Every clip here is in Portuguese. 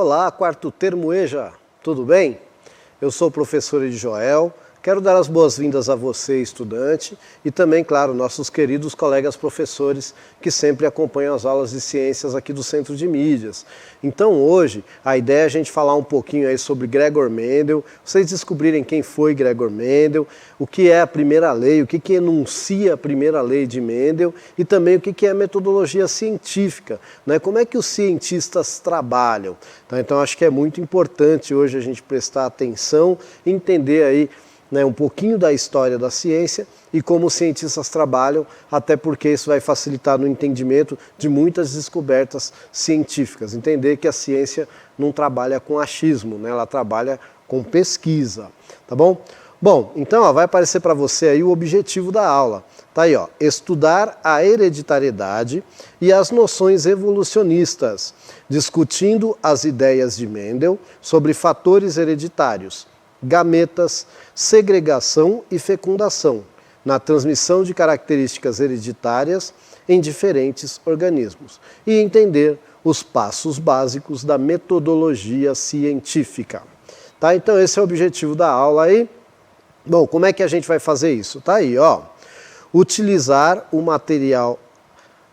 Olá, quarto termo EJA, tudo bem? Eu sou o professor Joel, quero dar as boas-vindas a você, estudante, e também, claro, nossos queridos colegas professores que sempre acompanham as aulas de ciências aqui do Centro de Mídias. Então hoje, a ideia é a gente falar um pouquinho aí sobre Gregor Mendel, vocês descobrirem quem foi Gregor Mendel, o que é a primeira lei, o que enuncia a primeira lei de Mendel e também o que é a metodologia científica, né? Como é que os cientistas trabalham. Então acho que é muito importante hoje a gente prestar atenção e entender aí um pouquinho da história da ciência e como os cientistas trabalham, até porque isso vai facilitar no entendimento de muitas descobertas científicas. Entender que a ciência não trabalha com achismo, né? Ela trabalha com pesquisa, tá bom? Bom, então vai aparecer para você aí o objetivo da aula. Tá aí, ó, estudar a hereditariedade e as noções evolucionistas, discutindo as ideias de Mendel sobre fatores hereditários, gametas, segregação e fecundação, na transmissão de características hereditárias em diferentes organismos, e entender os passos básicos da metodologia científica. Tá? Então esse é o objetivo da aula aí. Bom, como é que a gente vai fazer isso? Tá aí, ó. Utilizar o material...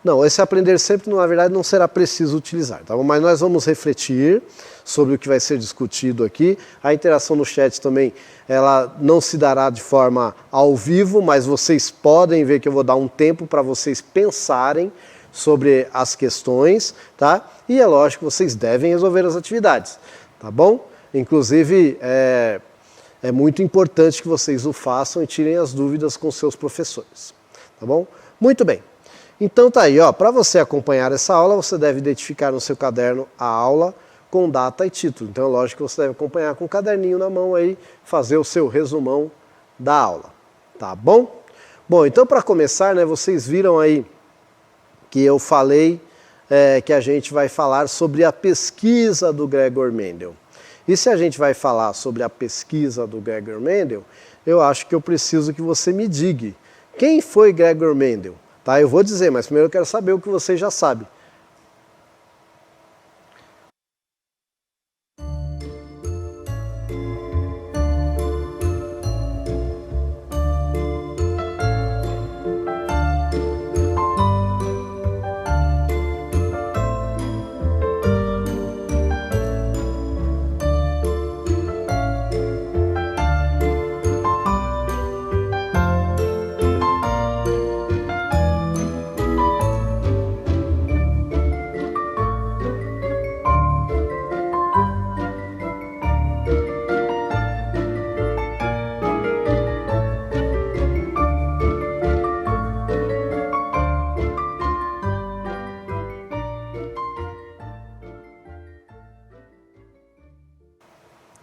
Não, esse aprender sempre, na verdade, não será preciso utilizar, tá bom? Mas nós vamos refletir sobre o que vai ser discutido aqui. A interação no chat também, ela não se dará de forma ao vivo, mas vocês podem ver que eu vou dar um tempo para vocês pensarem sobre as questões, tá? E é lógico que vocês devem resolver as atividades, tá bom? Inclusive, é muito importante que vocês o façam e tirem as dúvidas com seus professores, tá bom? Muito bem. Então tá aí, ó, para você acompanhar essa aula, você deve identificar no seu caderno a aula com data e título. Então é lógico que você deve acompanhar com o caderninho na mão aí, fazer o seu resumão da aula, tá bom? Bom, então para começar, né, vocês viram aí que eu falei que a gente vai falar sobre a pesquisa do Gregor Mendel. E se a gente vai falar sobre a pesquisa do Gregor Mendel, eu acho que eu preciso que você me diga quem foi Gregor Mendel. Tá, eu vou dizer, mas primeiro eu quero saber o que você já sabe.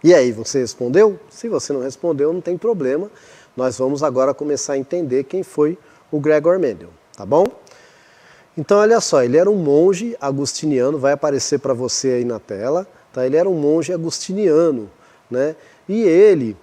E aí, você respondeu? Se você não respondeu, não tem problema. Nós vamos agora começar a entender quem foi o Gregor Mendel, tá bom? Então, olha só, ele era um monge agustiniano, vai aparecer para você aí na tela, tá? Ele era um monge agustiniano, né? E ele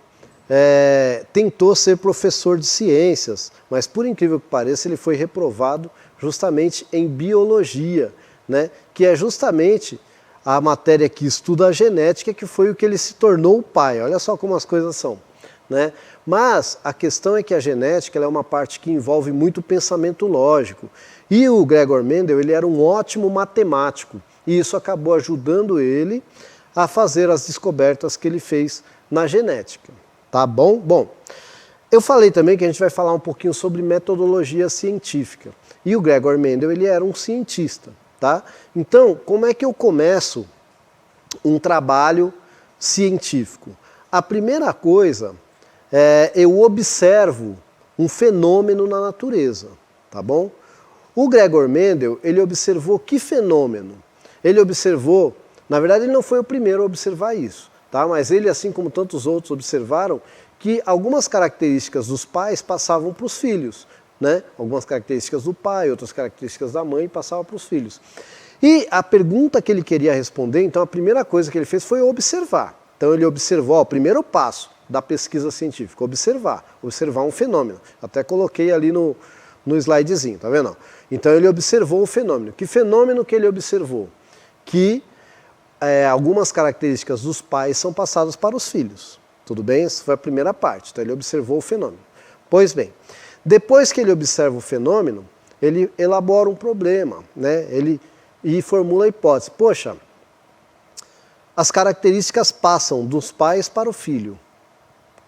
tentou ser professor de ciências, mas por incrível que pareça, ele foi reprovado justamente em biologia, né? Que é justamente a matéria que estuda a genética, que foi o que ele se tornou o pai. Olha só como as coisas são, né? Mas a questão é que a genética ela é uma parte que envolve muito pensamento lógico. E o Gregor Mendel ele era um ótimo matemático. E isso acabou ajudando ele a fazer as descobertas que ele fez na genética. Tá bom? Bom, eu falei também que a gente vai falar um pouquinho sobre metodologia científica. E o Gregor Mendel ele era um cientista. Tá? Então, como é que eu começo um trabalho científico? A primeira coisa é eu observo um fenômeno na natureza, tá bom? O Gregor Mendel, ele observou que fenômeno? Ele observou, na verdade ele não foi o primeiro a observar isso, tá? Mas ele, assim como tantos outros, observaram que algumas características dos pais passavam para os filhos. Né? Algumas características do pai, outras características da mãe passavam para os filhos. E a pergunta que ele queria responder, então a primeira coisa que ele fez foi observar. Então ele observou, ó, o primeiro passo da pesquisa científica, observar um fenômeno. Até coloquei ali no slidezinho, tá vendo? Então ele observou o fenômeno. Que fenômeno que ele observou? Que algumas características dos pais são passadas para os filhos. Tudo bem? Essa foi a primeira parte. Então ele observou o fenômeno. Pois bem, depois que ele observa o fenômeno, ele elabora um problema, né? E formula a hipótese. Poxa, as características passam dos pais para o filho.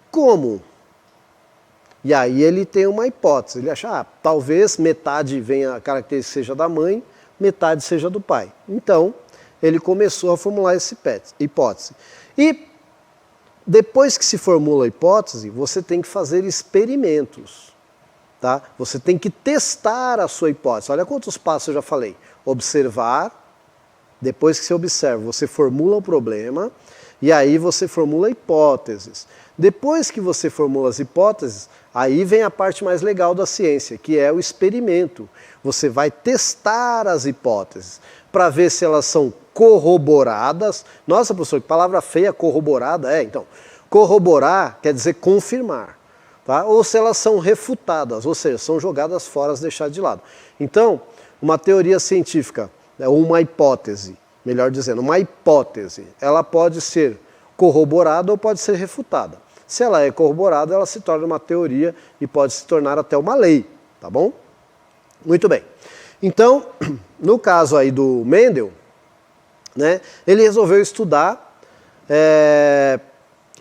Como? E aí ele tem uma hipótese. Ele acha, talvez metade venha, a característica seja da mãe, metade seja do pai. Então, ele começou a formular essa hipótese. E depois que se formula a hipótese, você tem que fazer experimentos. Tá? Você tem que testar a sua hipótese. Olha quantos passos eu já falei. Observar, depois que você observa, você formula o problema, e aí você formula hipóteses. Depois que você formula as hipóteses, aí vem a parte mais legal da ciência, que é o experimento. Você vai testar as hipóteses, para ver se elas são corroboradas. Nossa, professor, que palavra feia, corroborada. Então, corroborar quer dizer confirmar. Tá? Ou se elas são refutadas, ou seja, são jogadas fora, deixadas de lado. Então, uma teoria científica, ou uma hipótese, melhor dizendo, uma hipótese, ela pode ser corroborada ou pode ser refutada. Se ela é corroborada, ela se torna uma teoria e pode se tornar até uma lei, tá bom? Muito bem. Então, no caso aí do Mendel, né, ele resolveu estudar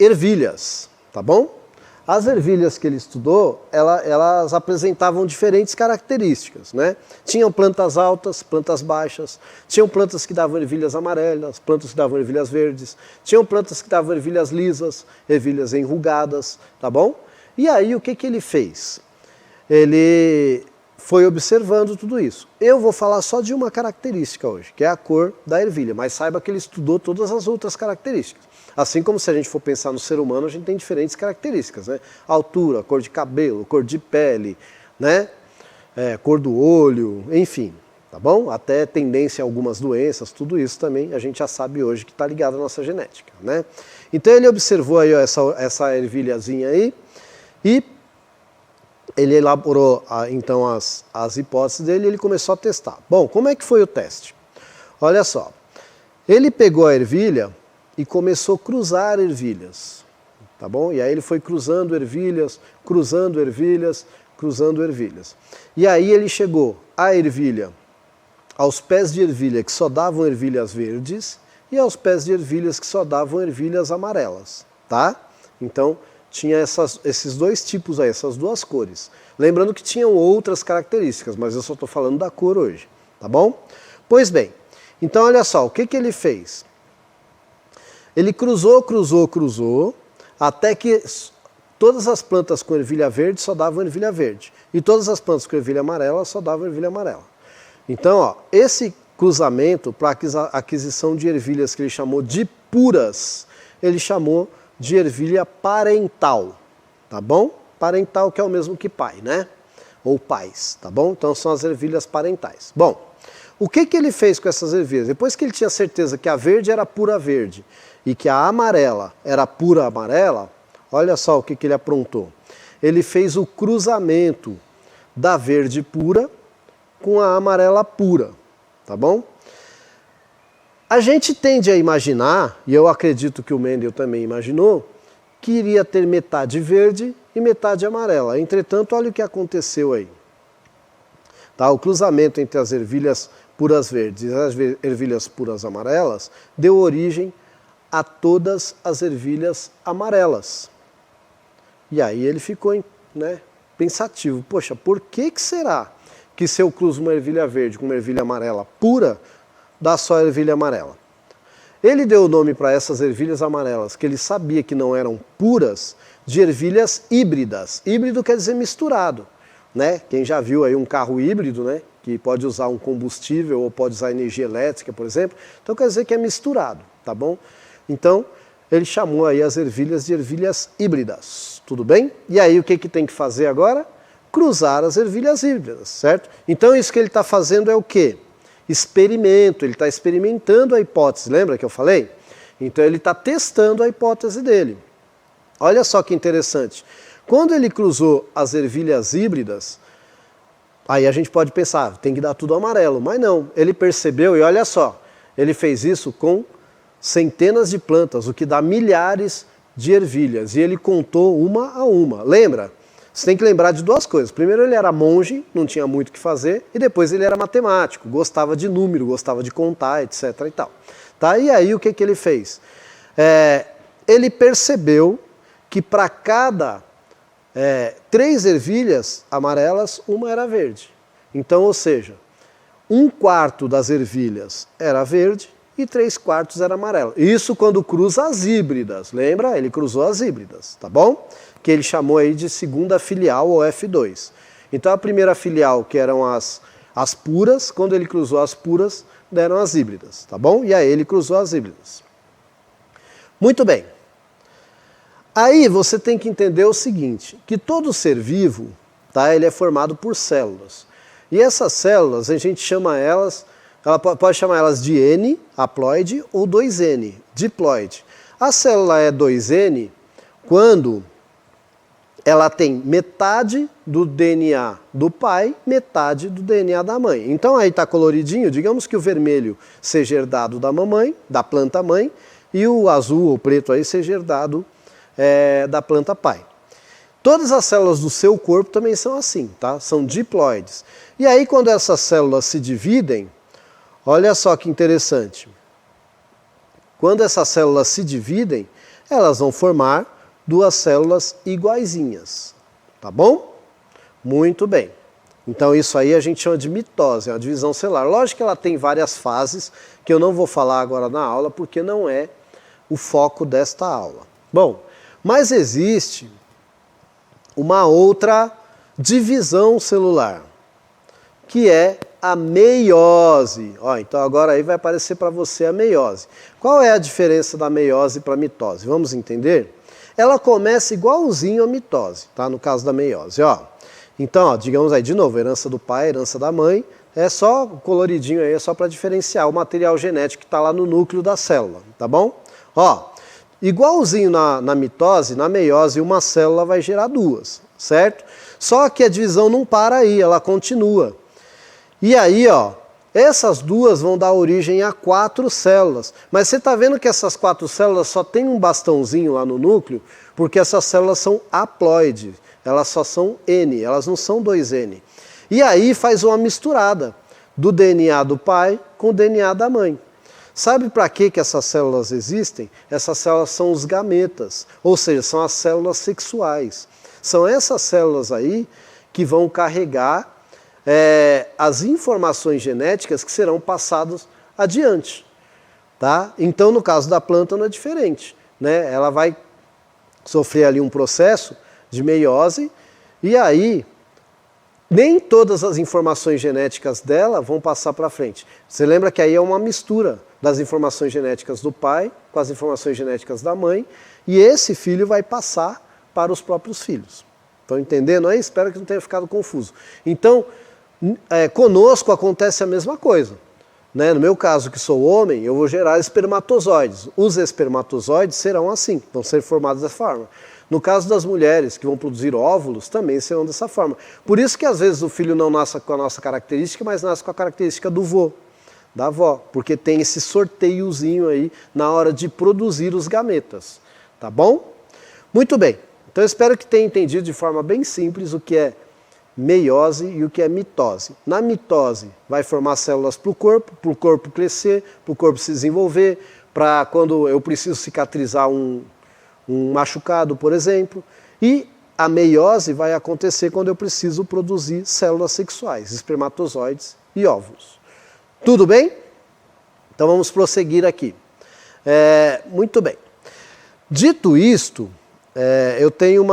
ervilhas, tá bom? As ervilhas que ele estudou, elas apresentavam diferentes características, né? Tinham plantas altas, plantas baixas, tinham plantas que davam ervilhas amarelas, plantas que davam ervilhas verdes, tinham plantas que davam ervilhas lisas, ervilhas enrugadas, tá bom? E aí o que ele fez? Ele foi observando tudo isso. Eu vou falar só de uma característica hoje, que é a cor da ervilha, mas saiba que ele estudou todas as outras características. Assim como se a gente for pensar no ser humano, a gente tem diferentes características, né? Altura, cor de cabelo, cor de pele, né? Cor do olho, enfim, tá bom? Até tendência a algumas doenças, tudo isso também a gente já sabe hoje que está ligado à nossa genética, né? Então ele observou aí essa ervilhazinha aí e ele elaborou então as hipóteses dele e ele começou a testar. Bom, como é que foi o teste? Olha só, ele pegou a ervilha e começou a cruzar ervilhas, tá bom? E aí ele foi cruzando ervilhas, cruzando ervilhas, cruzando ervilhas. E aí ele chegou à ervilha, aos pés de ervilha que só davam ervilhas verdes e aos pés de ervilhas que só davam ervilhas amarelas, tá? Então tinha esses dois tipos aí, essas duas cores. Lembrando que tinham outras características, mas eu só estou falando da cor hoje, tá bom? Pois bem, então olha só, o que ele fez? Ele cruzou, até que todas as plantas com ervilha verde só davam ervilha verde. E todas as plantas com ervilha amarela só davam ervilha amarela. Então, ó, esse cruzamento para a aquisição de ervilhas que ele chamou de puras, ele chamou de ervilha parental, tá bom? Parental que é o mesmo que pai, né? Ou pais, tá bom? Então são as ervilhas parentais. Bom, o que ele fez com essas ervilhas? Depois que ele tinha certeza que a verde era pura verde e que a amarela era pura amarela, olha só o que ele aprontou. Ele fez o cruzamento da verde pura com a amarela pura, tá bom? A gente tende a imaginar, e eu acredito que o Mendel também imaginou, que iria ter metade verde e metade amarela. Entretanto, olha o que aconteceu aí. Tá? O cruzamento entre as ervilhas puras verdes e as ervilhas puras amarelas deu origem a todas as ervilhas amarelas. E aí ele ficou, né, pensativo. Poxa, por que será que se eu cruzo uma ervilha verde com uma ervilha amarela pura, dá só ervilha amarela? Ele deu o nome para essas ervilhas amarelas, que ele sabia que não eram puras, de ervilhas híbridas. Híbrido quer dizer misturado, né? Quem já viu aí um carro híbrido, né, que pode usar um combustível ou pode usar energia elétrica, por exemplo, então quer dizer que é misturado, tá bom? Então, ele chamou aí as ervilhas de ervilhas híbridas, tudo bem? E aí o que tem que fazer agora? Cruzar as ervilhas híbridas, certo? Então isso que ele está fazendo é o quê? Experimento, ele está experimentando a hipótese, lembra que eu falei? Então ele está testando a hipótese dele. Olha só que interessante. Quando ele cruzou as ervilhas híbridas, aí a gente pode pensar, tem que dar tudo amarelo, mas não. Ele percebeu e olha só, ele fez isso com centenas de plantas, o que dá milhares de ervilhas. E ele contou uma a uma. Lembra? Você tem que lembrar de duas coisas. Primeiro, ele era monge, não tinha muito o que fazer, e depois ele era matemático, gostava de número, gostava de contar, etc. e tal. Tá? E aí o que ele fez? Ele percebeu que para cada 3 ervilhas amarelas, uma era verde. Então, ou seja, 1/4 das ervilhas era verde e 3/4 era amarela. Isso quando cruza as híbridas, lembra? Ele cruzou as híbridas, tá bom? Que ele chamou aí de segunda filial ou F2. Então a primeira filial, que eram as puras, quando ele cruzou as puras, deram as híbridas, tá bom? E aí ele cruzou as híbridas. Muito bem. Aí você tem que entender o seguinte, que todo ser vivo, tá, ele é formado por células. E essas células, a gente chama elas, ela pode chamar elas de N, haploide, ou 2N, diploide. A célula é 2N quando ela tem metade do DNA do pai, metade do DNA da mãe. Então aí está coloridinho, digamos que o vermelho seja herdado da mamãe, da planta mãe, e o azul ou preto aí seja herdado da planta pai. Todas as células do seu corpo também são assim, tá? São diploides. E aí quando essas células se dividem, olha só que interessante. Quando essas células se dividem, elas vão formar 2 células iguaizinhas, tá bom? Muito bem. Então isso aí a gente chama de mitose, é uma divisão celular. Lógico que ela tem várias fases, que eu não vou falar agora na aula, porque não é o foco desta aula. Bom, mas existe uma outra divisão celular, que é a meiose. Então agora aí vai aparecer para você a meiose. Qual é a diferença da meiose para a mitose? Vamos entender? Ela começa igualzinho à mitose, tá? No caso da meiose, Então, digamos aí de novo, herança do pai, herança da mãe, é só coloridinho aí, é só para diferenciar o material genético que está lá no núcleo da célula, tá bom? Igualzinho na mitose, na meiose, uma célula vai gerar 2, certo? Só que a divisão não para aí, ela continua. E aí, essas 2 vão dar origem a 4 células. Mas você está vendo que essas 4 células só tem um bastãozinho lá no núcleo, porque essas células são haploides, elas só são N, elas não são 2N. E aí faz uma misturada do DNA do pai com o DNA da mãe. Sabe para que essas células existem? Essas células são os gametas, ou seja, são as células sexuais. São essas células aí que vão carregar as informações genéticas que serão passadas adiante. Tá? Então, no caso da planta não é diferente, né? Ela vai sofrer ali um processo de meiose e aí nem todas as informações genéticas dela vão passar para frente. Você lembra que aí é uma mistura das informações genéticas do pai com as informações genéticas da mãe, e esse filho vai passar para os próprios filhos. Estão entendendo aí? Espero que não tenha ficado confuso. Então, conosco acontece a mesma coisa. Né? No meu caso, que sou homem, eu vou gerar espermatozoides. Os espermatozoides serão assim, vão ser formados dessa forma. No caso das mulheres que vão produzir óvulos, também serão dessa forma. Por isso que às vezes o filho não nasce com a nossa característica, mas nasce com a característica do vô, da avó, porque tem esse sorteiozinho aí na hora de produzir os gametas. Tá bom? Muito bem. Então eu espero que tenha entendido de forma bem simples o que é meiose e o que é mitose. Na mitose vai formar células para o corpo crescer, para o corpo se desenvolver, para quando eu preciso cicatrizar um machucado, por exemplo. E a meiose vai acontecer quando eu preciso produzir células sexuais, espermatozoides e óvulos. Tudo bem? Então vamos prosseguir aqui. Muito bem. Dito isto, eu tenho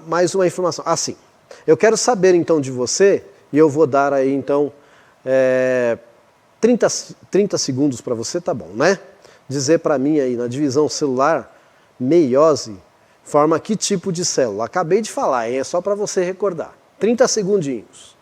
mais uma informação. Sim. Eu quero saber então de você, e eu vou dar aí então 30 segundos para você, tá bom, né? Dizer para mim aí, na divisão celular, meiose forma que tipo de célula? Acabei de falar, hein? É só para você recordar. 30 segundinhos.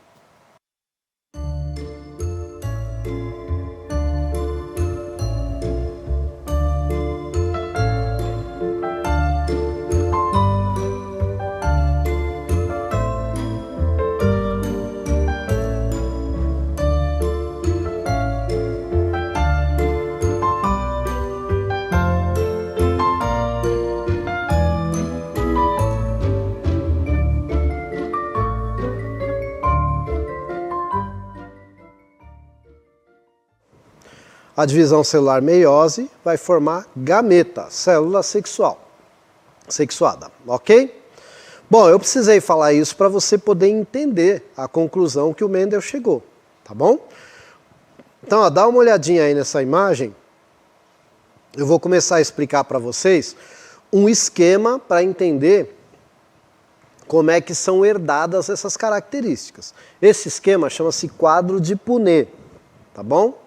A divisão celular meiose vai formar gameta, célula sexuada, ok? Bom, eu precisei falar isso para você poder entender a conclusão que o Mendel chegou, tá bom? Então, ó, dá uma olhadinha aí nessa imagem. Eu vou começar a explicar para vocês um esquema para entender como é que são herdadas essas características. Esse esquema chama-se quadro de Punnett, tá bom?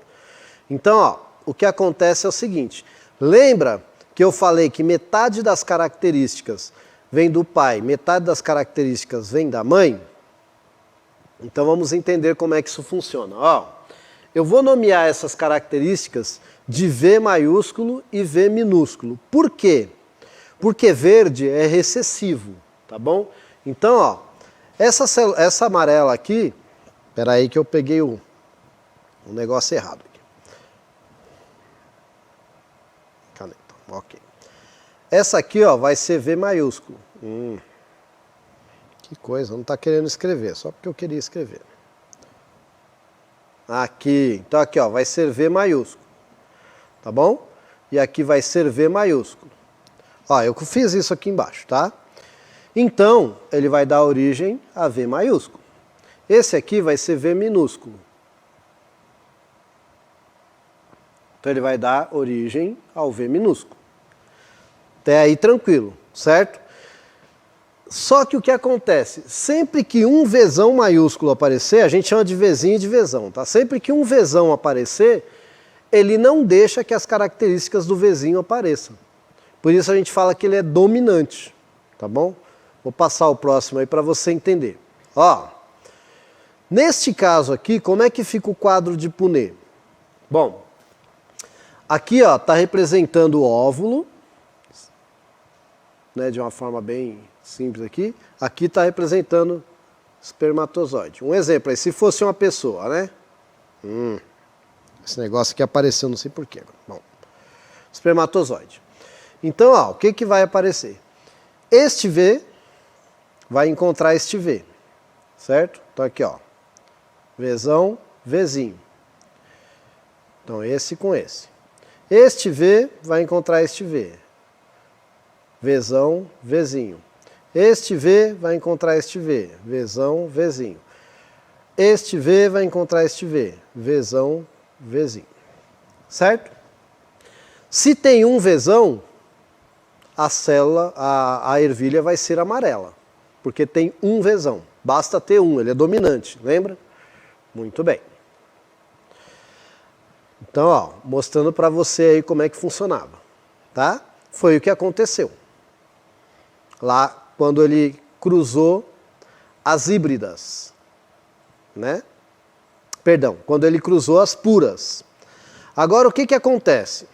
Então, ó, o que acontece é o seguinte, lembra que eu falei que metade das características vem do pai, metade das características vem da mãe? Então vamos entender como é que isso funciona. Ó, eu vou nomear essas características de V maiúsculo e V minúsculo. Por quê? Porque verde é recessivo, tá bom? Então, ó, essa amarela aqui, espera aí que eu peguei o negócio errado aqui. Caneta, ok. Essa aqui, ó, vai ser V maiúsculo. Que coisa, não está querendo escrever, só porque eu queria escrever. Aqui, então aqui, ó, vai ser V maiúsculo, tá bom? E aqui vai ser V maiúsculo. Ó, eu fiz isso aqui embaixo, tá? Então, ele vai dar origem a V maiúsculo. Esse aqui vai ser V minúsculo. Então, ele vai dar origem ao V minúsculo. Até aí tranquilo, certo? Só que o que acontece? Sempre que um Vzão maiúsculo aparecer, a gente chama de Vzinho e de Vzão, tá? Sempre que um Vzão aparecer, ele não deixa que as características do Vzinho apareçam. Por isso a gente fala que ele é dominante, tá bom? Vou passar o próximo aí para você entender. Ó, neste caso aqui, como é que fica o quadro de Punnett? Bom, aqui ó, está representando o óvulo, né, de uma forma bem simples aqui. Aqui está representando espermatozoide. Um exemplo aí, se fosse uma pessoa, né? Esse negócio aqui apareceu, não sei porquê. Bom, espermatozoide. Então, ó, o que que vai aparecer? Este V vai encontrar este V, certo? Então aqui, ó, Vzão, Vzinho. Então esse com esse. Este V vai encontrar este V. Vzão, Vzinho. Este V vai encontrar este V. Vzão, Vzinho. Este V vai encontrar este V. Vzão, Vzinho. Certo? Se tem um Vzão, a célula, a ervilha vai ser amarela. Porque tem um Vzão. Basta ter um, ele é dominante, lembra? Muito bem. Então, ó, mostrando para você aí como é que funcionava, tá? Foi o que aconteceu. Lá, quando ele cruzou as híbridas, né? Perdão, quando ele cruzou as puras. Agora, o que que acontece?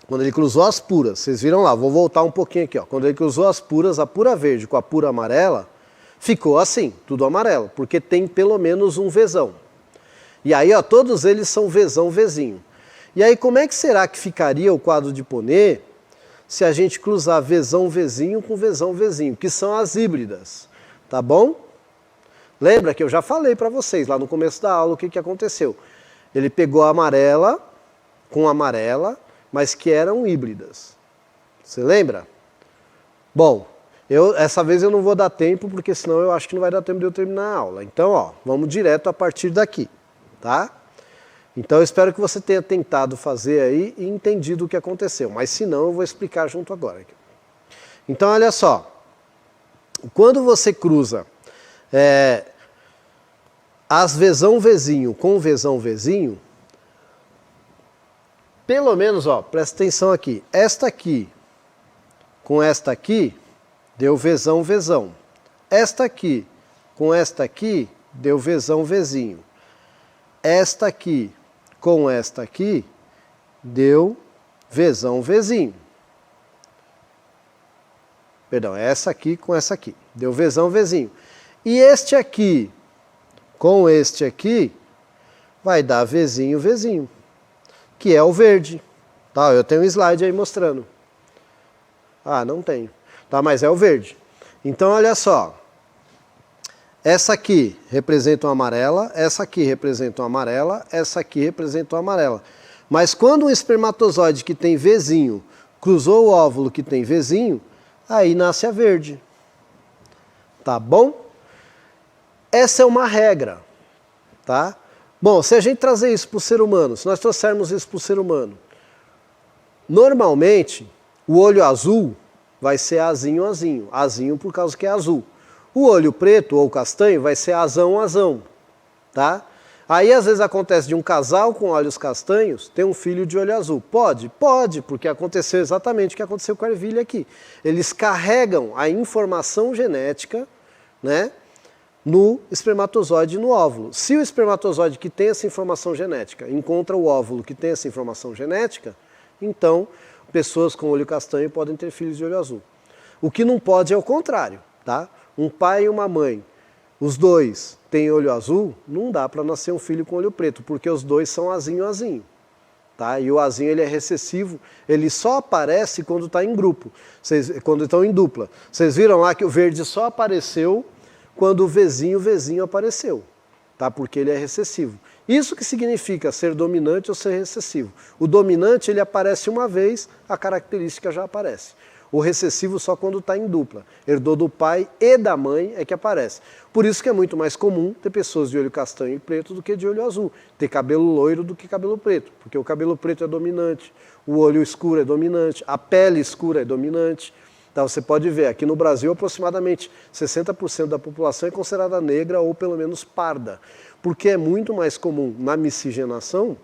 Quando ele cruzou as puras, vocês viram lá, vou voltar um pouquinho aqui, ó. Quando ele cruzou as puras, a pura verde com a pura amarela, ficou assim, tudo amarelo, porque tem pelo menos um Vzão. E aí, ó, todos eles são Vzão, Vzinho. E aí, como é que será que ficaria o quadro de Punnett se a gente cruzar Vzão, Vzinho com Vzão, Vzinho, que são as híbridas, tá bom? Lembra que eu já falei para vocês lá no começo da aula o que que aconteceu. Ele pegou a amarela com amarela, mas que eram híbridas. Você lembra? Bom, essa vez eu não vou dar tempo, porque senão eu acho que não vai dar tempo de eu terminar a aula. Então, ó, vamos direto a partir daqui, tá? Então eu espero que você tenha tentado fazer aí e entendido o que aconteceu. Mas se não, eu vou explicar junto agora. Então, olha só. Quando você cruza as Vzão, Vzinho com Vzão, Vzinho, pelo menos, ó, presta atenção aqui. Esta aqui com esta aqui deu Vzão, Vzão. Esta aqui com esta aqui deu Vzão, Vzinho. Esta aqui com esta aqui deu Vzão, Vzinho. Perdão, essa aqui com essa aqui deu Vzão, Vzinho. E este aqui com este aqui vai dar Vzinho, Vzinho, que é o verde. Tá, eu tenho um slide aí mostrando. Ah, não tenho. Tá, mas é o verde. Então, olha só. Essa aqui representa uma amarela, essa aqui representa uma amarela, essa aqui representa uma amarela. Mas quando um espermatozoide que tem Vzinho cruzou o óvulo que tem Vzinho, aí nasce a verde. Tá bom? Essa é uma regra, tá? Bom, se a gente trazer isso para o ser humano, se nós trouxermos isso para o ser humano, normalmente o olho azul vai ser azinho, azinho. Azinho por causa que é azul. O olho preto ou castanho vai ser azão, azão, tá? Aí às vezes acontece de um casal com olhos castanhos ter um filho de olho azul. Pode? Pode, porque aconteceu exatamente o que aconteceu com a ervilha aqui. Eles carregam a informação genética, né, no espermatozoide e no óvulo. Se o espermatozoide que tem essa informação genética encontra o óvulo que tem essa informação genética, então pessoas com olho castanho podem ter filhos de olho azul. O que não pode é o contrário, tá? Um pai e uma mãe, os dois têm olho azul, não dá para nascer um filho com olho preto, porque os dois são azinho, azinho. Tá? E o azinho ele é recessivo, ele só aparece quando está em grupo, quando estão em dupla. Vocês viram lá que o verde só apareceu quando o Vzinho apareceu, tá? Porque ele é recessivo. Isso que significa ser dominante ou ser recessivo. O dominante ele aparece uma vez, a característica já aparece. O recessivo só quando está em dupla. Herdou do pai e da mãe é que aparece. Por isso que é muito mais comum ter pessoas de olho castanho e preto do que de olho azul. Ter cabelo loiro do que cabelo preto. Porque o cabelo preto é dominante, o olho escuro é dominante, a pele escura é dominante. Então você pode ver, aqui no Brasil aproximadamente 60% da população é considerada negra ou pelo menos parda. Porque é muito mais comum na miscigenação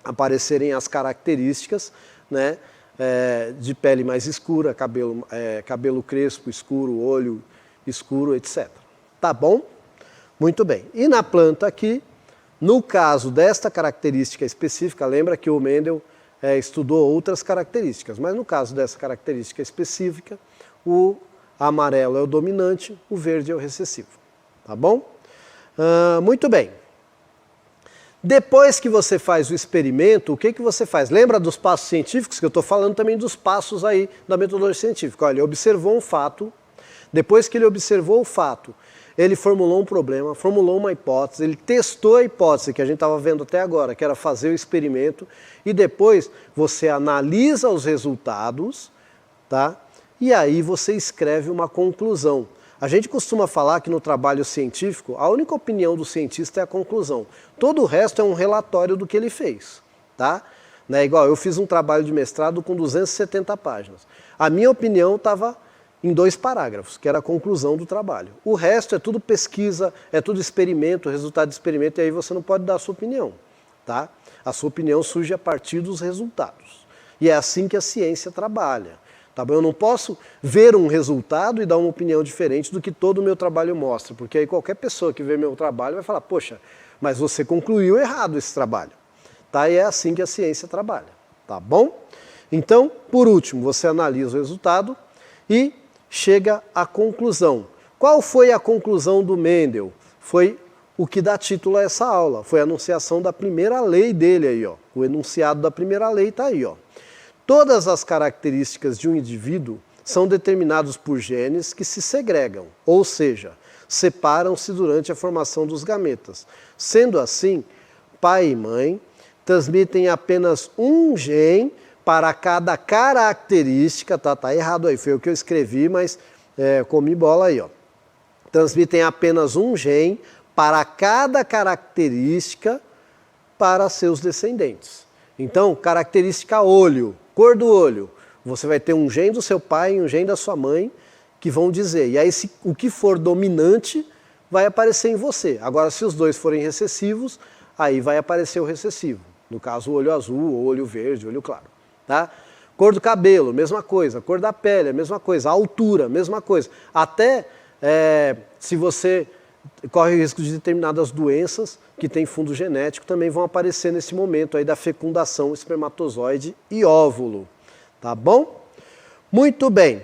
aparecerem as características, né, de pele mais escura, cabelo crespo, escuro, olho escuro, etc. Tá bom? Muito bem. E na planta aqui, no caso desta característica específica, lembra que o Mendel estudou outras características, mas no caso dessa característica específica, o amarelo é o dominante, o verde é o recessivo. Tá bom? Muito bem. Depois que você faz o experimento, o que você faz? Lembra dos passos científicos? Que eu estou falando também dos passos aí da metodologia científica. Olha, ele observou um fato, depois que ele observou o fato, ele formulou um problema, formulou uma hipótese, ele testou a hipótese que a gente estava vendo até agora, que era fazer o experimento, e depois você analisa os resultados, tá? E aí você escreve uma conclusão. A gente costuma falar que no trabalho científico, a única opinião do cientista é a conclusão. Todo o resto é um relatório do que ele fez, tá? Né? Igual eu fiz um trabalho de mestrado com 270 páginas. A minha opinião estava em 2 parágrafos, que era a conclusão do trabalho. O resto é tudo pesquisa, é tudo experimento, resultado de experimento, e aí você não pode dar a sua opinião, tá? A sua opinião surge a partir dos resultados. E é assim que a ciência trabalha. Tá bom? Eu não posso ver um resultado e dar uma opinião diferente do que todo o meu trabalho mostra, porque aí qualquer pessoa que vê meu trabalho vai falar, poxa, mas você concluiu errado esse trabalho. Tá? E é assim que a ciência trabalha. Tá bom? Então, por último, você analisa o resultado e chega à conclusão. Qual foi a conclusão do Mendel? Foi o que dá título a essa aula. Foi a enunciação da primeira lei dele aí, ó. O enunciado da primeira lei está aí, ó. Todas as características de um indivíduo são determinadas por genes que se segregam, ou seja, separam-se durante a formação dos gametas. Sendo assim, pai e mãe transmitem apenas um gene para cada característica, tá errado aí, foi o que eu escrevi, mas comi bola aí, ó. Transmitem apenas um gene para cada característica para seus descendentes. Então, característica olho, cor do olho, você vai ter um gene do seu pai e um gene da sua mãe que vão dizer. E aí, o que for dominante vai aparecer em você. Agora, se os dois forem recessivos, aí vai aparecer o recessivo. No caso, o olho azul, o olho verde, o olho claro. Tá? Cor do cabelo, mesma coisa. Cor da pele, a mesma coisa. A altura, mesma coisa. Até se você corre o risco de determinadas doenças que têm fundo genético, também vão aparecer nesse momento aí da fecundação espermatozoide e óvulo. Tá bom? Muito bem.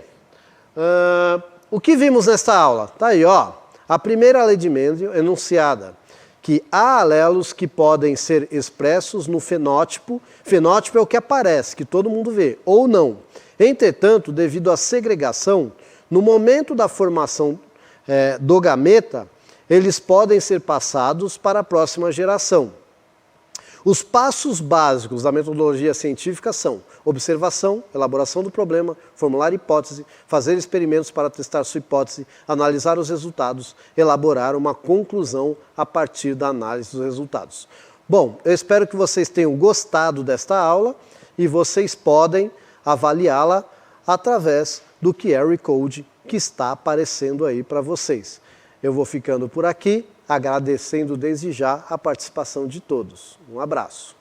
O que vimos nesta aula? Tá aí, ó. A primeira lei de Mendel enunciada que há alelos que podem ser expressos no fenótipo. Fenótipo é o que aparece, que todo mundo vê, ou não. Entretanto, devido à segregação, no momento da formação do gameta, eles podem ser passados para a próxima geração. Os passos básicos da metodologia científica são observação, elaboração do problema, formular hipótese, fazer experimentos para testar sua hipótese, analisar os resultados, elaborar uma conclusão a partir da análise dos resultados. Bom, eu espero que vocês tenham gostado desta aula e vocês podem avaliá-la através do QR Code que está aparecendo aí para vocês. Eu vou ficando por aqui, agradecendo desde já a participação de todos. Um abraço.